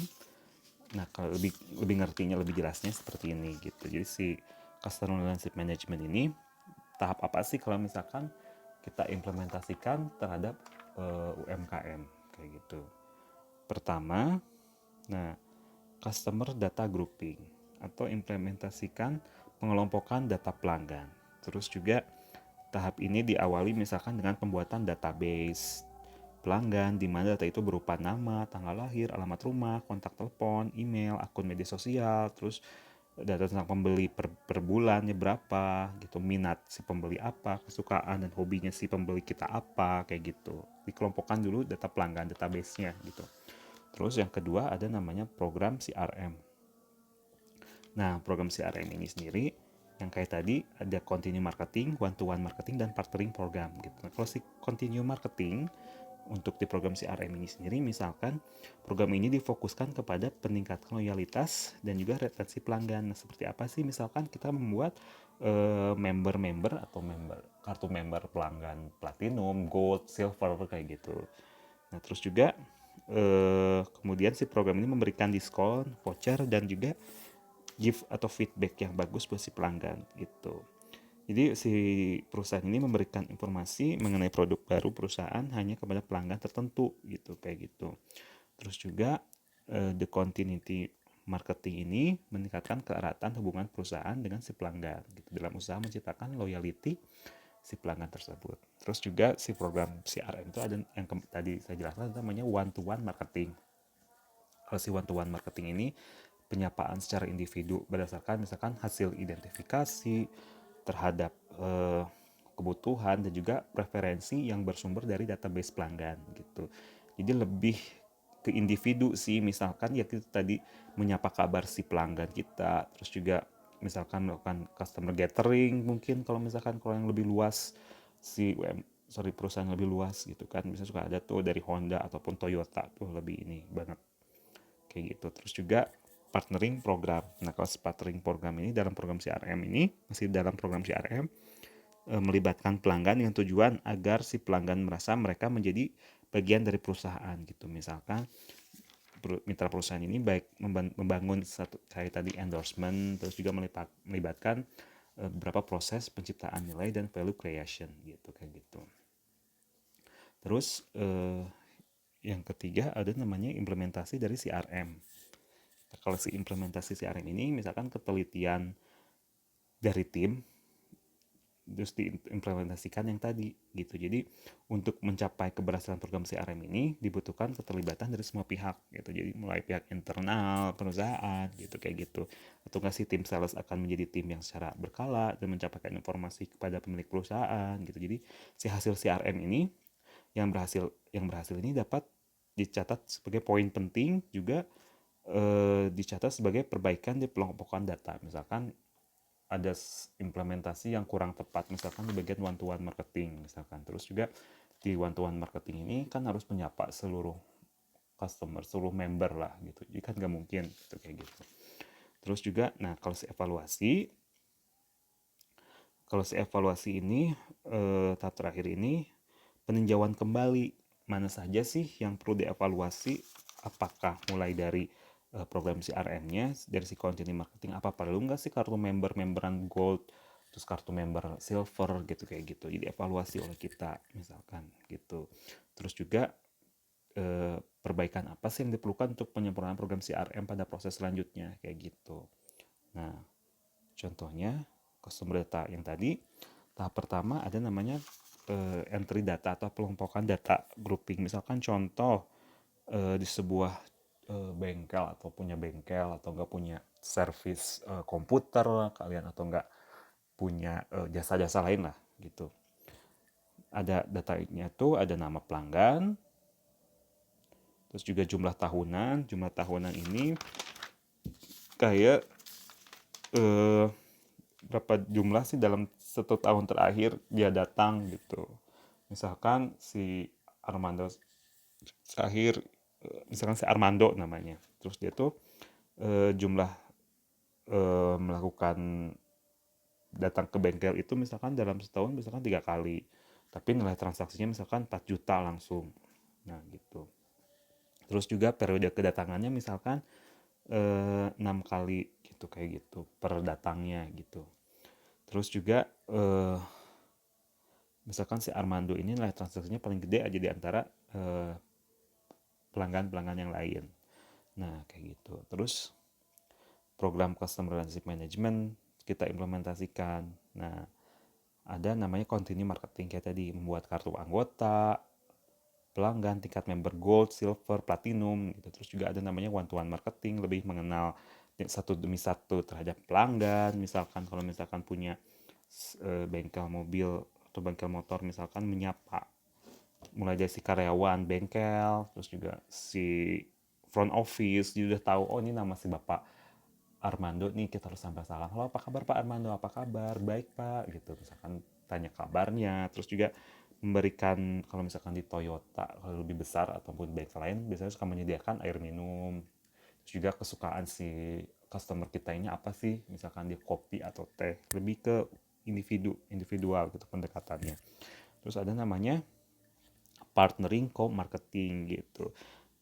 nah kalau lebih ngertinya lebih jelasnya seperti ini gitu. Jadi si customer relationship management ini tahap apa sih kalau misalkan kita implementasikan terhadap UMKM kayak gitu. Pertama, nah customer data grouping atau implementasikan pengelompokan data pelanggan. Terus juga tahap ini diawali misalkan dengan pembuatan database pelanggan di mana data itu berupa nama, tanggal lahir, alamat rumah, kontak telepon, email, akun media sosial, terus data tentang pembeli per bulannya berapa gitu, minat si pembeli apa, kesukaan dan hobinya si pembeli kita apa, kayak gitu. Dikelompokkan dulu data pelanggan, database-nya gitu. Terus yang kedua ada namanya program CRM. Nah, program CRM ini sendiri yang kayak tadi ada continue marketing, one to one marketing, dan partnering program gitu. Nah, kalau si continue marketing untuk di program CRM ini sendiri, misalkan program ini difokuskan kepada peningkatan loyalitas dan juga retensi pelanggan. Nah, seperti apa sih? Misalkan kita membuat member-member atau kartu member pelanggan platinum, gold, silver kayak gitu. Nah, terus juga kemudian si program ini memberikan diskon, voucher, dan juga gift atau feedback yang bagus buat si pelanggan gitu. Jadi si perusahaan ini memberikan informasi mengenai produk baru perusahaan hanya kepada pelanggan tertentu gitu, kayak gitu. Terus juga the continuity marketing ini meningkatkan keeratan hubungan perusahaan dengan si pelanggan gitu, dalam usaha menciptakan loyalty si pelanggan tersebut. Terus juga si program CRM itu ada yang tadi saya jelaskan namanya one to one marketing. Kalau si one to one marketing ini penyapaan secara individu berdasarkan misalkan hasil identifikasi terhadap kebutuhan dan juga preferensi yang bersumber dari database pelanggan gitu. Jadi lebih ke individu sih, misalkan ya kita tadi menyapa kabar si pelanggan kita, terus juga misalkan melakukan customer gathering, mungkin kalau yang lebih luas si perusahaan lebih luas gitu kan, bisa suka ada tuh dari Honda ataupun Toyota tuh lebih ini banget kayak gitu. Terus juga partnering program. Nah, kalau partnering program ini dalam program CRM ini masih dalam program CRM melibatkan pelanggan dengan tujuan agar si pelanggan merasa mereka menjadi bagian dari perusahaan gitu. Misalkan mitra perusahaan ini baik membangun satu kayak tadi endorsement, terus juga melibatkan beberapa proses penciptaan nilai dan value creation gitu, kayak gitu. Terus yang ketiga ada namanya implementasi dari CRM. Nah, kalau si implementasi CRM ini misalkan ketelitian dari tim terus diimplementasikan yang tadi gitu. Jadi untuk mencapai keberhasilan program CRM ini dibutuhkan keterlibatan dari semua pihak gitu. Jadi mulai pihak internal perusahaan gitu, kayak gitu. Atau nggak sih tim sales akan menjadi tim yang secara berkala dan mencapaikan informasi kepada pemilik perusahaan gitu. Jadi si hasil CRM ini yang berhasil ini dapat dicatat sebagai poin penting, juga dicatat sebagai perbaikan di pelompokan data. Misalkan ada implementasi yang kurang tepat, misalkan di bagian one to one marketing misalkan. Terus juga di one to one marketing ini kan harus menyapa seluruh customer, seluruh member lah gitu. Jadi kan nggak mungkin gitu, kayak gitu. Terus juga, nah kalau si evaluasi ini tahap terakhir ini peninjauan kembali mana saja sih yang perlu dievaluasi, apakah mulai dari program CRM-nya, dari si content marketing, apa perlu nggak sih kartu memberan gold, terus kartu member silver gitu, kayak gitu. Jadi evaluasi oleh kita misalkan gitu. Terus juga perbaikan apa sih yang diperlukan untuk penyempurnaan program CRM pada proses selanjutnya, kayak gitu. Nah, contohnya customer data yang tadi, tahap pertama ada namanya entry data atau pelompokan data grouping. Misalkan contoh di sebuah bengkel atau punya bengkel atau enggak punya service komputer kalian, atau enggak punya jasa-jasa lain lah gitu. Ada datanya tuh, ada nama pelanggan, terus juga jumlah tahunan ini kayak berapa jumlah sih dalam 1 tahun terakhir dia datang gitu. Misalkan si Armando misalkan si Armando namanya, terus dia tuh jumlah melakukan datang ke bengkel itu misalkan dalam setahun misalkan 3 kali, tapi nilai transaksinya misalkan 4 juta langsung. Nah gitu. Terus juga periode kedatangannya misalkan 6 kali gitu, kayak gitu per datangnya gitu. Terus juga misalkan si Armando ini nilai transaksinya paling gede aja di antara pelanggan-pelanggan yang lain. Nah kayak gitu. Terus program Customer Relationship Management kita implementasikan. Nah ada namanya continue marketing kayak tadi, membuat kartu anggota pelanggan tingkat member gold, silver, platinum gitu. Terus juga ada namanya one to one marketing, lebih mengenal satu demi satu terhadap pelanggan. Misalkan kalau misalkan punya bengkel mobil atau bengkel motor, misalkan menyapa mulai dari si karyawan bengkel, terus juga si front office, dia udah tahu, oh ini nama si Bapak Armando nih, kita harus sampai salam, halo apa kabar Pak Armando, apa kabar, baik Pak, gitu, misalkan tanya kabarnya. Terus juga memberikan, kalau misalkan di Toyota kalau lebih besar ataupun bengkel lain biasanya suka menyediakan air minum. Terus juga kesukaan si customer kita ini apa sih, misalkan dia kopi atau teh, lebih ke individual gitu pendekatannya. Terus ada namanya partnering co-marketing gitu.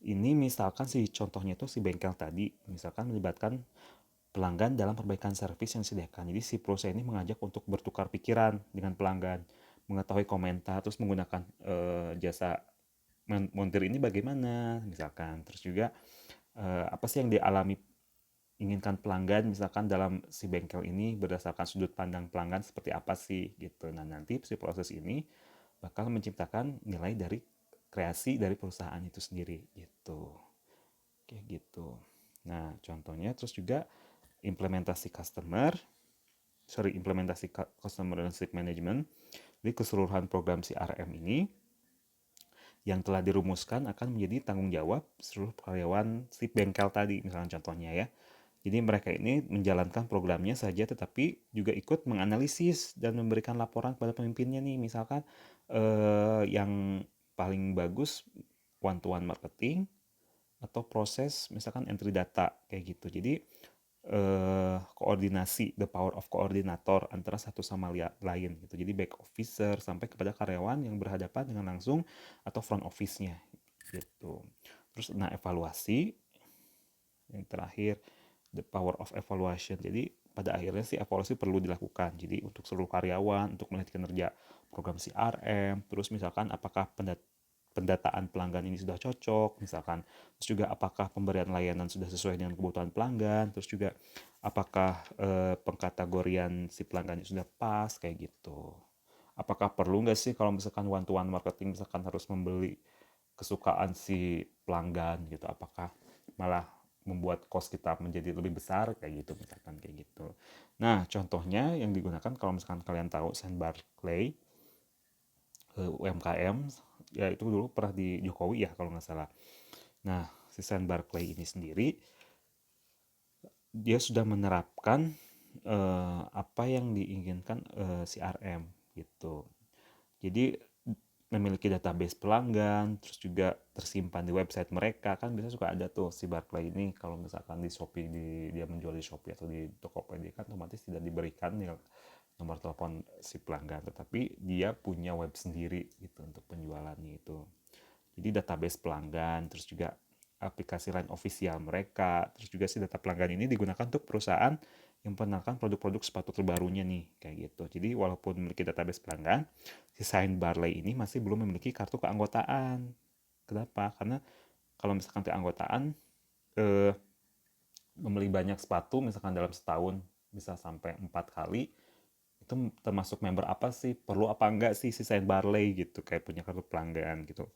Ini misalkan si contohnya itu si bengkel tadi, misalkan melibatkan pelanggan dalam perbaikan servis yang disediakan. Jadi si perusahaan ini mengajak untuk bertukar pikiran dengan pelanggan, mengetahui komentar, terus menggunakan jasa montir ini bagaimana, misalkan. Terus juga apa sih yang dialami inginkan pelanggan, misalkan dalam si bengkel ini berdasarkan sudut pandang pelanggan seperti apa sih gitu. Nah nanti si proses ini bakal menciptakan nilai dari kreasi dari perusahaan itu sendiri gitu, kayak gitu. Nah contohnya terus juga implementasi customer relationship management. Jadi keseluruhan program CRM ini yang telah dirumuskan akan menjadi tanggung jawab seluruh karyawan si bengkel tadi, misalnya contohnya ya. Jadi mereka ini menjalankan programnya saja, tetapi juga ikut menganalisis dan memberikan laporan kepada pemimpinnya nih. Misalkan yang paling bagus one-to-one marketing atau proses misalkan entry data kayak gitu. Jadi koordinasi, the power of koordinator antara satu sama lain gitu. Jadi back officer sampai kepada karyawan yang berhadapan dengan langsung atau front office-nya gitu. Terus nah evaluasi yang terakhir, the power of evaluation. Jadi pada akhirnya sih evaluasi perlu dilakukan. Jadi untuk seluruh karyawan, untuk melihat kinerja program CRM, terus misalkan apakah pendataan pelanggan ini sudah cocok, misalkan, terus juga apakah pemberian layanan sudah sesuai dengan kebutuhan pelanggan, terus juga apakah pengkategorian si pelanggan sudah pas, kayak gitu. Apakah perlu nggak sih kalau misalkan one-to-one marketing, misalkan harus membeli kesukaan si pelanggan gitu, apakah malah membuat cost kita menjadi lebih besar, kayak gitu, misalkan kayak gitu. Nah contohnya yang digunakan kalau misalkan kalian tahu Sam Barclay, UMKM, ya itu dulu pernah di Jokowi ya kalau nggak salah. Nah si Sam Barclay ini sendiri dia sudah menerapkan apa yang diinginkan CRM gitu. Jadi memiliki database pelanggan, terus juga tersimpan di website mereka. Kan biasanya suka ada tuh si Barclay ini kalau misalkan di Shopee, dia menjual di Shopee atau di Tokopedia, kan otomatis tidak diberikan ya nomor telepon si pelanggan, tetapi dia punya web sendiri gitu untuk penjualannya itu. Jadi database pelanggan, terus juga aplikasi lain official mereka, terus juga si data pelanggan ini digunakan untuk perusahaan yang memperkenalkan produk-produk sepatu terbarunya nih, kayak gitu. Jadi walaupun memiliki database pelanggan, si Shine Barley ini masih belum memiliki kartu keanggotaan. Kenapa? Karena kalau misalkan keanggotaan eh, membeli banyak sepatu, misalkan dalam setahun bisa sampai 4 kali, itu termasuk member apa sih? Perlu apa enggak sih si Shine Barley gitu, kayak punya kartu pelanggan gitu.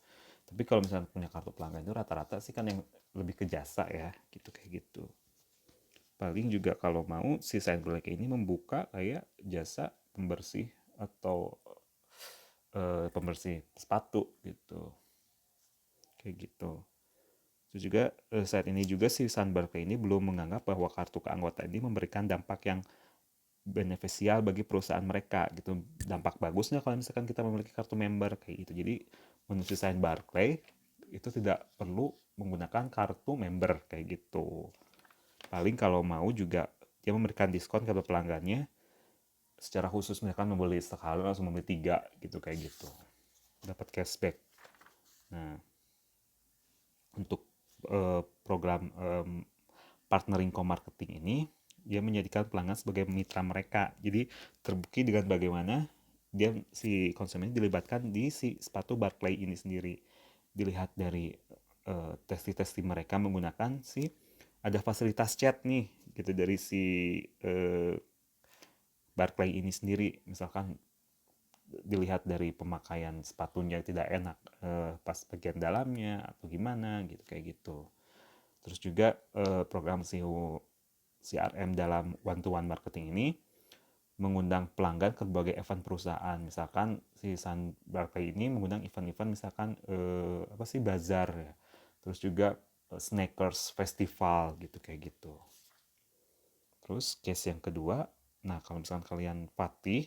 Tapi kalau misalnya punya kartu pelanggan itu rata-rata sih kan yang lebih ke jasa ya, gitu kayak gitu. Paling juga kalau mau si Shine Black ini membuka kayak jasa pembersih atau pembersih sepatu gitu, kayak gitu. Terus juga saat ini juga si Sunbark ini belum menganggap bahwa kartu keanggotaan ini memberikan dampak yang beneficial bagi perusahaan mereka gitu. Dampak bagusnya kalau misalkan kita memiliki kartu member kayak gitu. Jadi menurut desain Barclay itu tidak perlu menggunakan kartu member kayak gitu. Paling kalau mau juga dia memberikan diskon kepada pelanggannya secara khusus, misalkan membeli sekali langsung membeli 3 gitu, kayak gitu. Dapat cashback. Nah, untuk program partnering co-marketing ini dia menjadikan pelanggan sebagai mitra mereka. Jadi terbukti dengan bagaimana dia si konsumen dilibatkan di si sepatu Barclay ini sendiri. Dilihat dari testi-testi mereka menggunakan si ada fasilitas chat nih gitu dari si Barclay ini sendiri. Misalkan dilihat dari pemakaian sepatunya tidak enak pas bagian dalamnya atau gimana gitu, kayak gitu. Terus juga program SEO CRM dalam one-to-one marketing ini mengundang pelanggan ke berbagai event perusahaan. Misalkan si Sunbarclay ini mengundang event-event misalkan bazar ya. Terus juga Snackers Festival gitu kayak gitu. Terus case yang kedua, nah kalau misalkan kalian Fatih,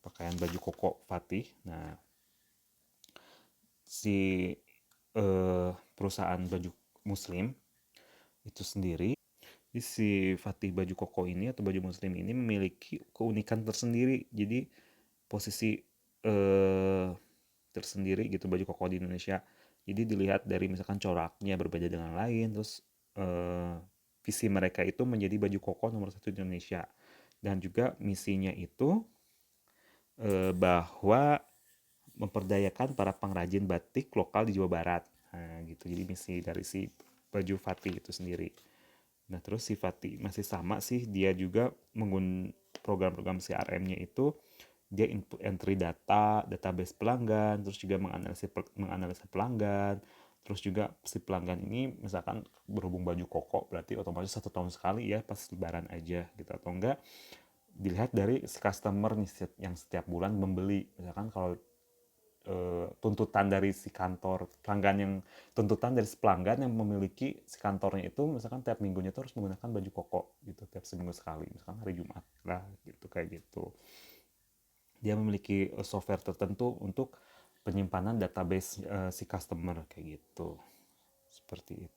pakaian baju koko Fatih, nah si perusahaan baju muslim itu sendiri, si Fatih baju koko ini atau baju muslim ini memiliki keunikan tersendiri. Jadi posisi tersendiri gitu baju koko di Indonesia. Jadi dilihat dari misalkan coraknya berbeda dengan lain, terus visi mereka itu menjadi baju koko nomor 1 di Indonesia. Dan juga misinya itu bahwa memperdayakan para pengrajin batik lokal di Jawa Barat. Nah, gitu. Jadi misi dari si baju Fatih itu sendiri. Nah, terus si Fatih masih sama sih, dia juga menggunakan program-program CRM-nya itu dia input entry data, database pelanggan, terus juga menganalisa pelanggan, terus juga si pelanggan ini misalkan berhubung baju koko berarti otomatis 1 tahun sekali ya pas lebaran aja gitu, atau enggak dilihat dari si customer nih yang setiap bulan membeli. Misalkan kalau tuntutan dari si kantor pelanggan yang tuntutan dari si pelanggan yang memiliki si kantornya itu misalkan tiap minggunya itu harus menggunakan baju koko gitu tiap seminggu sekali, misalkan hari Jumat lah gitu kayak gitu. Dia memiliki software tertentu untuk penyimpanan database si customer kayak gitu, seperti itu.